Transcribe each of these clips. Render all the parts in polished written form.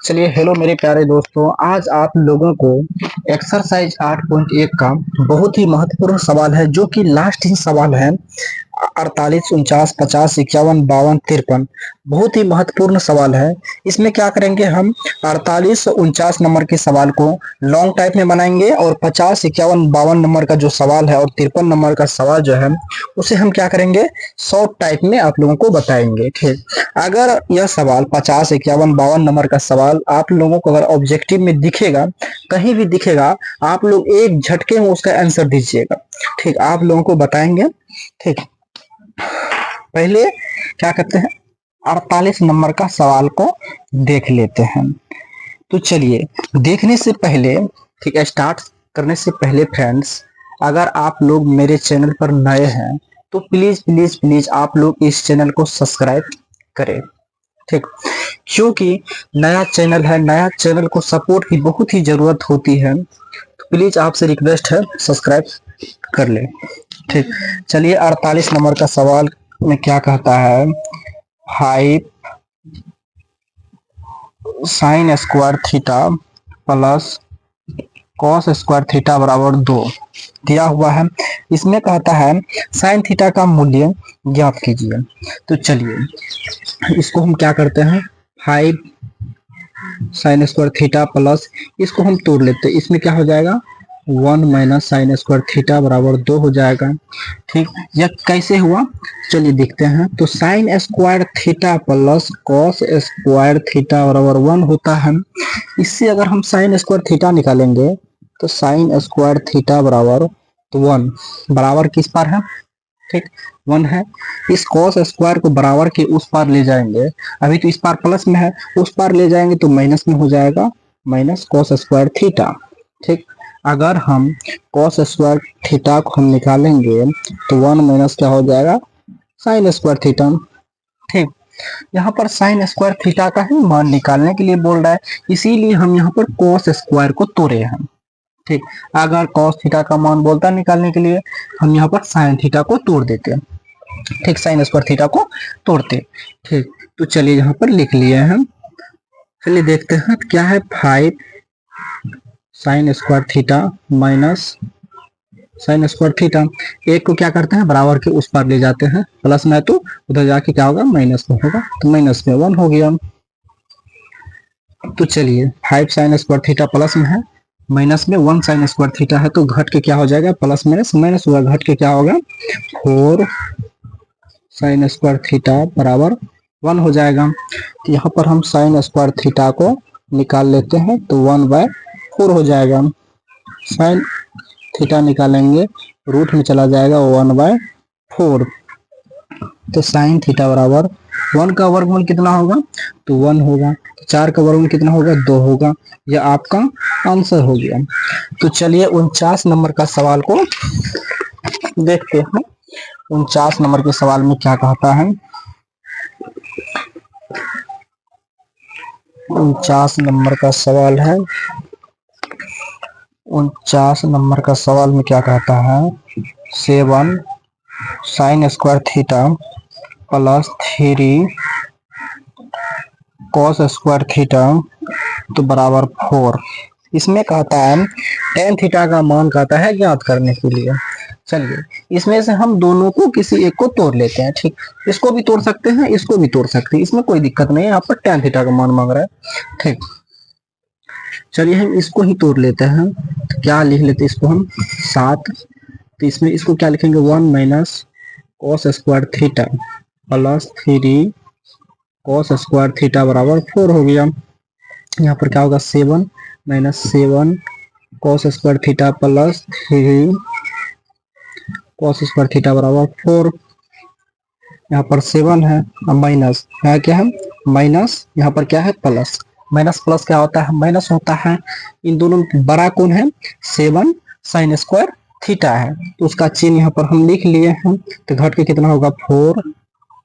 चलिए हेलो मेरे प्यारे दोस्तों, आज आप लोगों को एक्सरसाइज 8.1 का बहुत ही महत्वपूर्ण सवाल है जो कि लास्ट ही सवाल है। 48, 49, 50, 51, 52, 53 बहुत ही महत्वपूर्ण सवाल है। इसमें क्या करेंगे हम 48 49 नंबर के सवाल को लॉन्ग टाइप में बनाएंगे और 50, 51, 52 नंबर का जो सवाल है और 53 नंबर का सवाल जो है उसे हम क्या करेंगे शॉर्ट टाइप में आप लोगों को बताएंगे। ठीक, अगर यह सवाल 50, 51, 52 नंबर का सवाल आप लोगों को अगर ऑब्जेक्टिव में दिखेगा, कहीं भी दिखेगा, आप लोग एक झटके में उसका आंसर दीजिएगा। ठीक, आप लोगों को बताएंगे। ठीक, पहले क्या करते हैं 48 नंबर का सवाल को देख लेते हैं। तो चलिए देखने से पहले, ठीक है, स्टार्ट करने से पहले फ्रेंड्स, अगर आप लोग मेरे चैनल पर नए हैं तो प्लीज प्लीज प्लीज आप लोग इस चैनल को सब्सक्राइब करें। ठीक, क्योंकि नया चैनल है, नया चैनल को सपोर्ट की बहुत ही जरूरत होती है, तो प्लीज आपसे रिक्वेस्ट है सब्सक्राइब कर ले। ठीक, चलिए 48 नंबर का सवाल में क्या कहता है, 5 sine square theta plus cos square theta बराबर 2 दिया हुआ है। इसमें कहता है साइन थीटा का मूल्य ज्ञात कीजिए। तो चलिए इसको हम क्या करते हैं, 5 साइन स्क्वायर थीटा प्लस, इसको हम तोड़ लेते हैं। इसमें क्या हो जाएगा 1 माइनस साइन स्क्वायर थीटा बराबर 2 हो जाएगा। ठीक, यह कैसे हुआ चलिए देखते हैं। तो sine square theta plus cos square theta बराबर 1 होता है। इससे अगर हम साइन स्क्वायर थीटा निकालेंगे तो साइन स्क्वायर थीटा बराबर तो 1 बराबर किस पार है, ठीक 1 है। इस कॉस स्क्वायर को बराबर के उस पार ले जाएंगे, अभी तो इस पार प्लस में है, उस पार ले जाएंगे तो माइनस में हो जाएगा, माइनस कॉस स्क्वायर थीटा। ठीक, अगर हम कॉस स्क्वायर थीटा को हम निकालेंगे तो 1 माइनस क्या हो जाएगा साइन स्क्वायर थीटा। ठीक, यहाँ पर साइन स्क्वायर थीटा का ही मान निकालने के लिए बोल रहा है, इसीलिए हम यहाँ पर कॉस स्क्वायर को तोड़े हैं। ठीक, अगर कॉस थीटा का मान बोलता निकालने के लिए हम यहाँ पर साइन थीटा को तोड़ देते हैं। ठीक, साइन स्क्वायर थीटा को तोड़ते। ठीक, तो चलिए यहाँ पर लिख लिए हम। चलिए देखते हैं क्या है, 5 sine square theta minus sine square theta, एक को क्या करते हैं बराबर के उस पार ले जाते हैं, प्लस में तो उधर जाके क्या होगा माइनस में होगा, तो माइनस में 1 हो गया। तो चलिए 5 साइन स्क्वायर थीटा प्लस में है, माइनस में 1 साइन स्क्वायर थीटा है, तो घट के क्या हो जाएगा प्लस माइनस माइनस हुआ, घट के क्या होगा 4 साइन स्क्वायर थीटा बराबर 1 हो जाएगा। तो यहाँ पर हम साइन स्क्वायर थीटा को निकाल लेते हैं तो 1/4 हो जाएगा। साइन थीटा निकालेंगे रूट में चला जाएगा 1/4, तो साइन थीटा बराबर 1 का वर्गमूल कितना होगा तो 1 होगा, 4 का वर्गमूल कितना होगा 2 होगा। यह आपका आंसर हो गया। तो चलिए 49 नंबर का सवाल को देखते हैं। 49 नंबर के सवाल में क्या कहता है, 49 नंबर का सवाल है, 49 नंबर का सवाल में क्या कहता है, 7 sine square theta plus 3 cos square theta तो बराबर 4। इसमें कहता है टेन थीटा का मान कहता है ज्ञात करने के लिए। चलिए इसमें से हम दोनों को किसी एक को तोड़ लेते हैं। ठीक, इसको भी तोड़ सकते हैं, इसको भी तोड़ सकते हैं, इसमें कोई दिक्कत नहीं है। यहाँ पर टेन थीटा का मान मांग रहा है। ठीक, चलिए हम इसको ही तोड़ लेते हैं। तो क्या लिख लेते हैं इसको हम 7, तो इसमें इसको क्या लिखेंगे 1 minus cos square theta plus 3 cos square theta बराबर 4 हो गया। यहाँ पर क्या होगा 7 minus 7 cos square theta plus 3 cos square theta बराबर 4। यहाँ पर 7 है माइनस, यहाँ क्या है माइनस, यहाँ पर क्या है प्लस, माइनस प्लस क्या होता है माइनस होता है। इन दोनों में बड़ा कौन है 7 साइन स्क्वायर थीटा है, तो उसका चिन्ह यहाँ पर हम लिख लिए हैं। तो घट के कितना होगा 4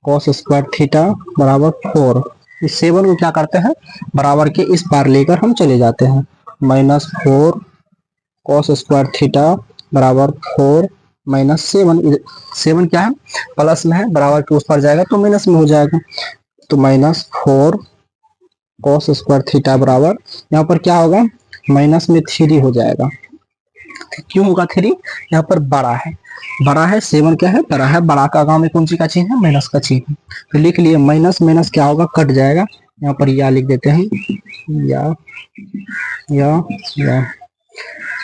कॉस स्क्वायर थीटा बराबर 4। इस 7 को क्या करते हैं बराबर के इस पार लेकर हम चले जाते हैं, -4 कॉस स्क्वायर थीटा बराबर 4 माइनस 7 क्या है प्लस में है, बराबर के उस पार जाएगा तो माइनस में हो जाएगा, तो -4 कॉस स्क्वायर थीटा बराबर, यहाँ पर क्या होगा, माइनस में 3 हो जाएगा। क्यों होगा 3? यहाँ पर बड़ा है, बड़ा है 7 क्या है, बड़ा है, बड़ा का आगाम में कौन सी का चिन्ह है, माइनस का चिन्ह है, तो लिख लिए माइनस माइनस क्या होगा, कट जाएगा। यहाँ पर या लिख देते हैं, या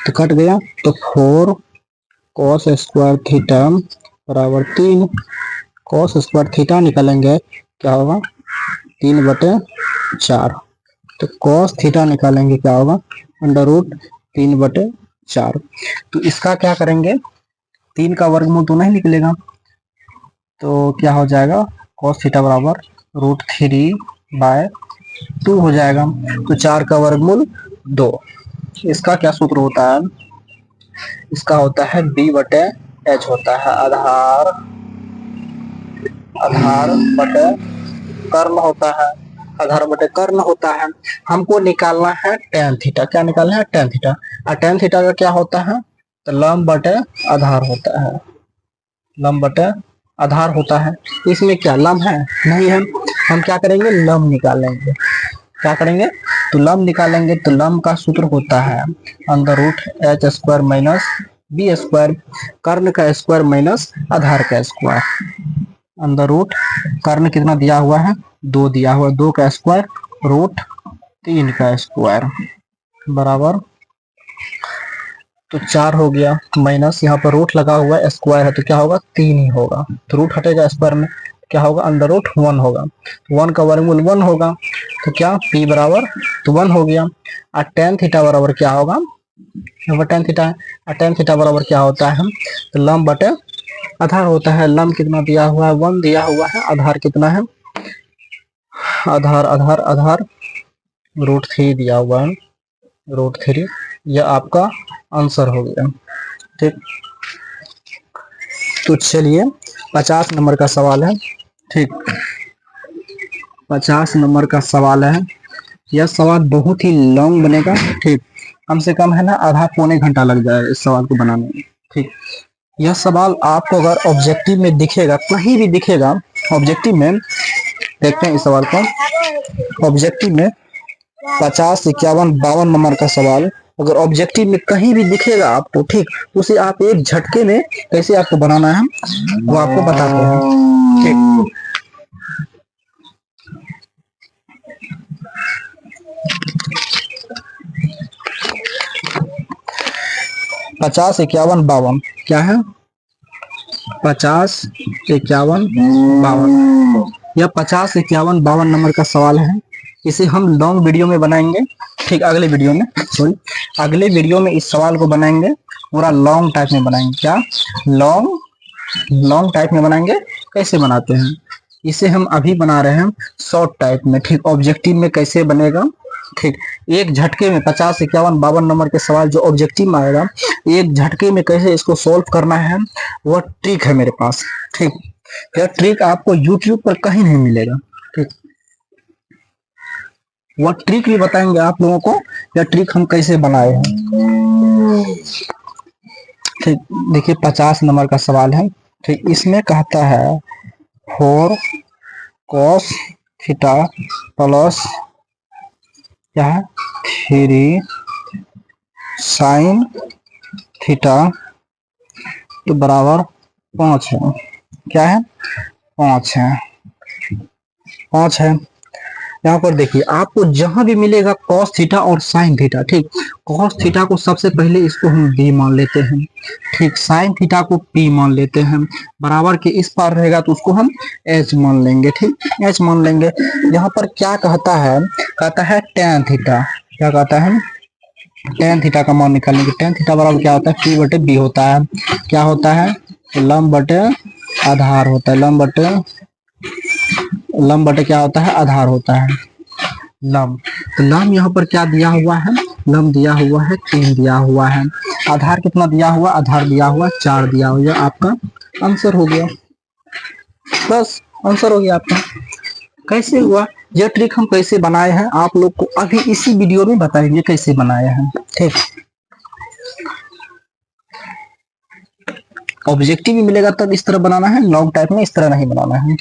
तो कट गया, तो 4 कॉस स्क्वायर थीटा बराबर 3 कॉस स्क्वायर थीटा निकालेंगे, क्या होगा 3/4। तो कॉस थीटा निकालेंगे क्या होगा, अंडर रूट 3/4। तो इसका क्या करेंगे, 3 का वर्गमूल तो नहीं निकलेगा, तो क्या हो जाएगा, कॉस थीटा बराबर √3/2 हो जाएगा। तो 4 का वर्गमूल 2। इसका क्या सूत्र होता है, इसका होता है B/H होता है, आधार बटे कर्ण होता है, आधार बटे कर्ण होता है। हमको निकालना है टेन थीटा, क्या निकालना है, टेन थीटा। और टेन थीटा का क्या होता है, तो लंब बटे आधार होता है, लंब बटे आधार होता है। इसमें क्या लंब है, नहीं है, हम क्या करेंगे, लंब निकालेंगे। क्या करेंगे, तो लंब निकालेंगे, तो लंब का सूत्र होता है under root H² minus B², कर्ण का स्क्वायर माइनस आधार का स्क्वायर, अंडर रूट कर्ण कितना दिया हुआ है, 2 दिया हुआ, 2 का स्क्वायर √3 का स्क्वायर बराबर, तो 4 हो गया, माइनस यहाँ पर रूट लगा हुआ है, स्क्वायर है तो क्या होगा, 3 ही होगा, तो रूट हटेगा स्क्वायर में, क्या होगा, अंडर रूट 1 होगा, 1 का वर्गमूल 1 होगा, तो क्या P बराबर तो 1 हो गया। और टेन थीटा बराबर क्या होगा, टेन थीटा, टेन थीटा बराबर क्या होता है, तो लंब बटे आधार होता है। लंब कितना दिया हुआ है, 1 दिया हुआ है, आधार कितना है, आधार √3 दिया हुआ है, √3, यह आपका आंसर हो गया। ठीक, तो चलिए 50 नंबर का सवाल है। ठीक, 50 नंबर का सवाल है, यह सवाल बहुत ही लॉन्ग बनेगा। ठीक, कम से कम है ना, आधा पौने घंटा लग जाएगा इस सवाल को बनाने में। ठीक, यह सवाल आपको अगर ऑब्जेक्टिव में दिखेगा, कहीं भी दिखेगा ऑब्जेक्टिव में, देखते हैं इस सवाल को ऑब्जेक्टिव में, 50, 51, 52 नंबर का सवाल अगर ऑब्जेक्टिव में कहीं भी दिखेगा आपको, ठीक, उसे आप एक झटके में कैसे आपको बनाना है वो आपको बताते हैं। ठीक, 50, 51, 52 क्या है, 50, 51, 52, यह 50, 51, 52 नंबर का सवाल है। इसे हम लॉन्ग वीडियो में बनाएंगे। ठीक, अगले वीडियो में, सॉरी, अगले वीडियो में इस सवाल को बनाएंगे, पूरा लॉन्ग टाइप में बनाएंगे। क्या, लॉन्ग टाइप में बनाएंगे, कैसे बनाते हैं इसे हम अभी बना रहे हैं शॉर्ट टाइप में। ठीक, ऑब्जेक्टिव में कैसे बनेगा, ठीक, एक झटके में 50, 51, 52 नंबर के सवाल जो ऑब्जेक्टिव में आएगा, एक झटके में कैसे इसको सॉल्व करना है, वह ट्रिक है मेरे पास। ठीक, यह ट्रिक आपको यूट्यूब पर कहीं नहीं मिलेगा। ठीक, वह ट्रिक भी बताएंगे आप लोगों को, यह ट्रिक हम कैसे बनाए हैं। ठीक, देखिए 50 नंबर का सवाल है। ठीक, इसमें कहता है 4 cos थीटा प्लस क्या है 3 sin थीटा तो बराबर 5 है। क्या है, 5 है, 5 है। यहाँ पर देखिए आपको जहां भी मिलेगा cos थीटा और sin थीटा, ठीक, cos थीटा को सबसे पहले इसको हम b मान लेते हैं। ठीक, sin थीटा को p मान लेते हैं, बराबर के इस पार रहेगा तो उसको हम h मान लेंगे। ठीक, h मान लेंगे। यहाँ पर क्या कहता है, कहता है tan थीटा, क्या कहता है, tan थीटा का मान निकालेंगे। tan थीटा बराबर क्या होता है, p/b होता है। क्या होता है, लंब बटे आधार होता है, लंब बटे क्या होता है, आधार होता है, लंब। तो लंब यहाँ पर क्या दिया हुआ है, लंब दिया हुआ है 3 दिया हुआ है, आधार कितना दिया हुआ, आधार दिया हुआ 4 दिया हुआ, आपका आंसर हो गया। बस आंसर हो गया आपका। कैसे हुआ, यह ट्रिक हम कैसे बनाए हैं आप लोग को अभी इसी वीडियो में बताएंगे कैसे बनाए हैं। ठीक, ऑब्जेक्टिव भी मिलेगा तब इस तरह बनाना है, लॉन्ग टाइप में इस तरह नहीं बनाना है।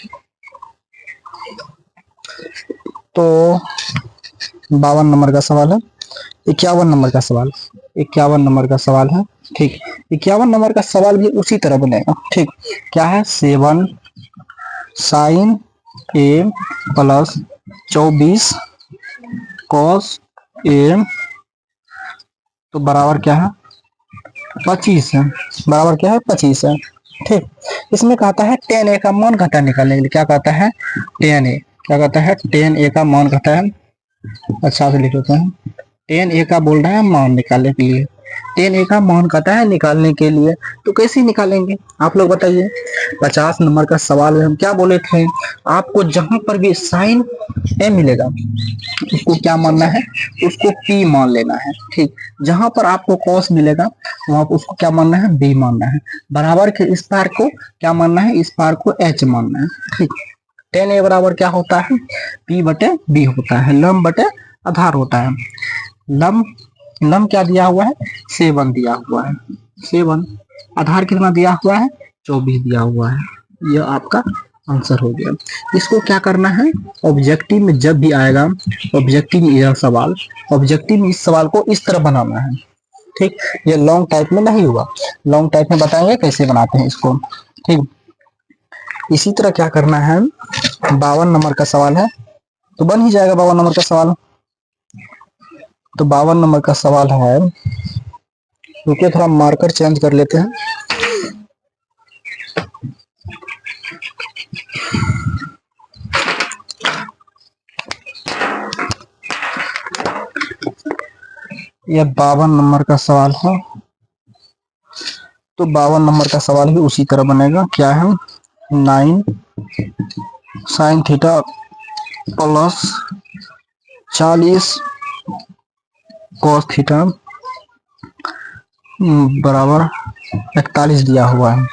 तो 52 नंबर का सवाल है। 51 नंबर का सवाल, 51 नंबर का सवाल है। ठीक, 51 नंबर का सवाल भी उसी तरह बनेगा। ठीक, क्या है, 7 sign A plus 24 cos A तो बराबर क्या है, 25 है। बराबर क्या है, 25 है। ठीक, इसमें कहता है tan a का मान घटा निकालने के लिए। क्या कहता है, tan a, क्या कहता है, tan a का मान घटा है। अच्छा से लिख लेते हैं, tan a का बोल रहा है मान निकालने के लिए। tan a का मान कहता है निकालने के लिए, तो कैसे निकालेंगे आप लोग बताइए। 50 नंबर का सवाल में हम क्या बोले थे, आपको जहां पर भी साइन ए मिलेगा उसको क्या मानना है, उसको p मान लेना है। ठीक, जहां पर आपको cos मिलेगा वहां पर उसको क्या मानना है, b मानना है। बराबर के इस पार को क्या मानना है, इस पार को h मानना है। ठीक, tan a बराबर क्या होता है, p बटे b होता है, लम बटे आधार होता है। लम लम क्या दिया हुआ है, 7 दिया हुआ है, 7। आधार कितना दिया हुआ है, 24 दिया हुआ है। यह आपका आंसर हो गया। इसको क्या करना है, ऑब्जेक्टिव में जब भी आएगा, ऑब्जेक्टिव में यह सवाल, ऑब्जेक्टिव में इस सवाल को इस तरह बनाना है। ठीक, ये लॉन्ग टाइप में नहीं हुआ, लॉन्ग टाइप में बताएंगे कैसे बनाते हैं इसको। ठीक, इसी तरह क्या करना है, 52 नंबर का सवाल है तो बन ही जाएगा 52 नंबर का सवाल। तो 52 नंबर का सवाल है, रुकिए थोड़ा मार्कर चेंज कर लेते हैं। यह 52 नंबर का सवाल है। तो 52 नंबर का सवाल भी उसी तरह बनेगा। क्या है, 9 sine theta plus 40 cos theta बराबर 41 दिया हुआ है।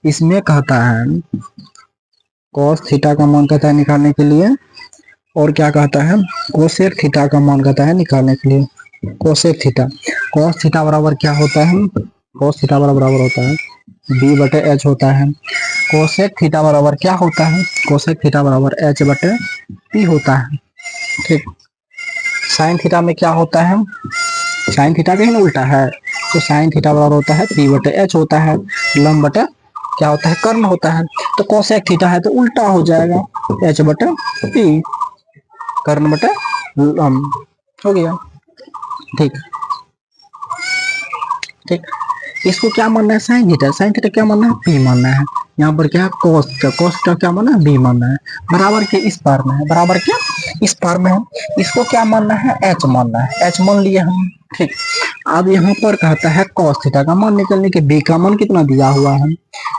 इसमें कहता है कॉस थीटा का मान कहता है निकालने के लिए, और क्या कहता है, कोसेक थीटा का मान कहता है निकालने के लिए। कोसेक थीटा, कॉस थीटा बराबर क्या होता है, कॉस थीटा बराबर होता है b बटे h होता है। कोसेक थीटा बराबर क्या होता है, कोसेक थीटा बराबर h बटे p होता है। ठीक, साइन थीटा में क्या होता है, साइन थीटा कहीं ना उल्टा है, तो साइन थीटा बराबर होता है p बटे h होता है। लम बटे क्या होता है, कर्ण होता है। तो कोसेक थीटा है तो उल्टा हो जाएगा, h बटे p, कर्ण बटे लम हो गया। ठीक, ठीक, इसको क्या मानना है, साइन थीटा, साइन थीटा क्या मानना है, p मानना है। यहाँ पर क्या है, cos का, cos का क्या मानना है, b मानना है। बराबर के इस पार में है, बराबर के इस पार में है। इसको क्या मानना है, h मानना है, h मान लिए हम। ठीक, अब यहाँ पर कहता है cos थीटा का मान निकलने के, b का मान कितना दिया हुआ है,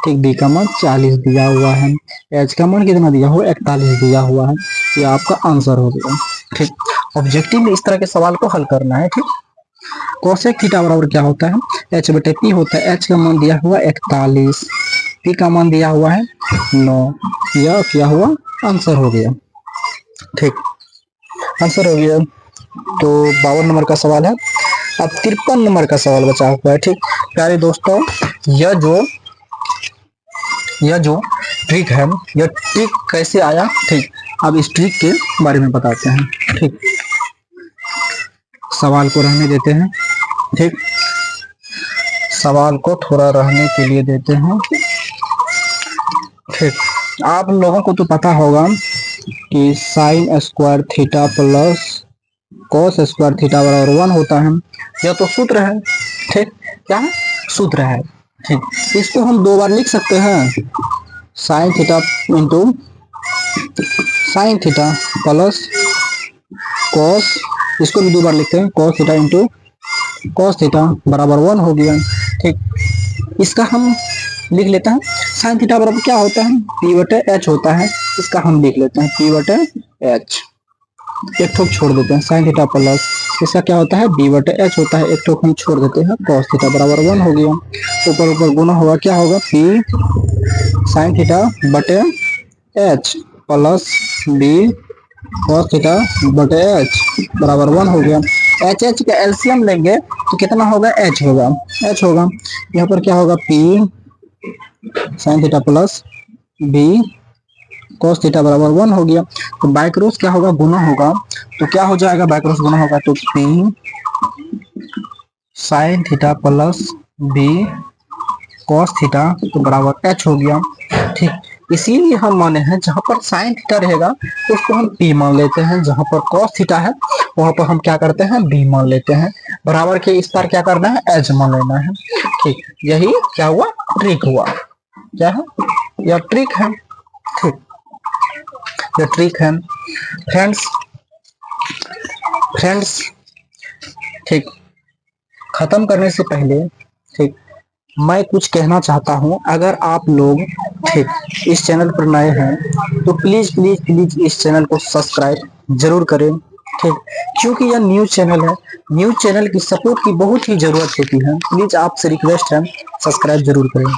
ठीक, b का मान 40 दिया हुआ है, h का मान कितना दिया हुआ है, 41 दिया हुआ है। ये आपका आंसर हो गया। ठीक, ऑब्जेक्टिव में इस तरह के सवाल को हल करना है। ठीक, कोसेक थीटा बराबर क्या होता है, h बटे p होता है। h का मान दिया हुआ 41, p का मान दिया हुआ है 9। यह क्या हुआ, आंसर हो गया। ठीक, आंसर हो गया। तो 52 नंबर का सवाल है। अब 53 नंबर का सवाल बचा हुआ है। ठीक, प्यारे दोस्तों, यह जो ट्रिक है, यह ट्रिक कैसे आया, ठीक, अब इस ट्रिक के बारे में बताते हैं। ठीक, सवाल को रहने देते हैं। ठीक, सवाल को थोड़ा रहने के लिए देते हैं। ठीक, आप लोगों को तो पता होगा कि sine square theta plus cos square theta बराबर 1 होता है। यह तो सूत्र है। ठीक, क्या है, सूत्र है। ठीक, इसको हम 2 बार लिख सकते हैं, sine theta into sine theta plus cos, इसको भी 2 बार लिखते हैं, cos theta into cos theta बराबर 1 हो गया। ठीक, इसका हम लिख लेते हैं, साइन थीटा बराबर क्या होता है, p बटे h होता है। इसका हम लिख लेते हैं p बटे h, एक ठोक छोड़ देते हैं, साइन थीटा प्लस इसका क्या होता है, b बटे h होता है, एक ठोक हम छोड़ देते हैं, कॉस थीटा बराबर 1 हो गया। ऊपर ऊपर गुना होगा, क्या होगा, p साइन थीटा बटे h plus b cos theta बटे h बराबर 1 हो गया। एच एच का एलसीएम लेंगे तो कितना होगा, h होगा, h होगा। यहाँ पर क्या होगा, p sine theta plus b cos theta बराबर 1 हो गया। तो बाय क्रॉस क्या होगा, गुना होगा, तो क्या हो जाएगा, बाय क्रॉस गुना होगा तो p sin theta plus b cos theta तो बराबर h हो गया। ठीक, इसीलिए हम माने हैं जहां पर sin थीटा रहेगा तो उसको हम p मान लेते हैं, जहां पर cos थीटा है वहां पर हम क्या करते हैं, b मान लेते हैं। बराबर के इस पर क्या करना है, h मान लेना है। ठीक, यही क्या हुआ, ट्रिक हुआ। क्या है, यह ट्रिक है। ठीक, यह ट्रिक है फ्रेंड्स। फ्रेंड्स ठीक, खत्म करने से पहले ठीक मैं कुछ कहना चाहता हूं। अगर आप लोग ठीक इस चैनल पर नए हैं तो प्लीज प्लीज प्लीज इस चैनल को सब्सक्राइब जरूर करें। ठीक, क्योंकि यह न्यूज चैनल है, न्यूज चैनल की सपोर्ट की बहुत ही जरूरत होती है। प्लीज आपसे रिक्वेस्ट है, सब्सक्राइब जरूर करें।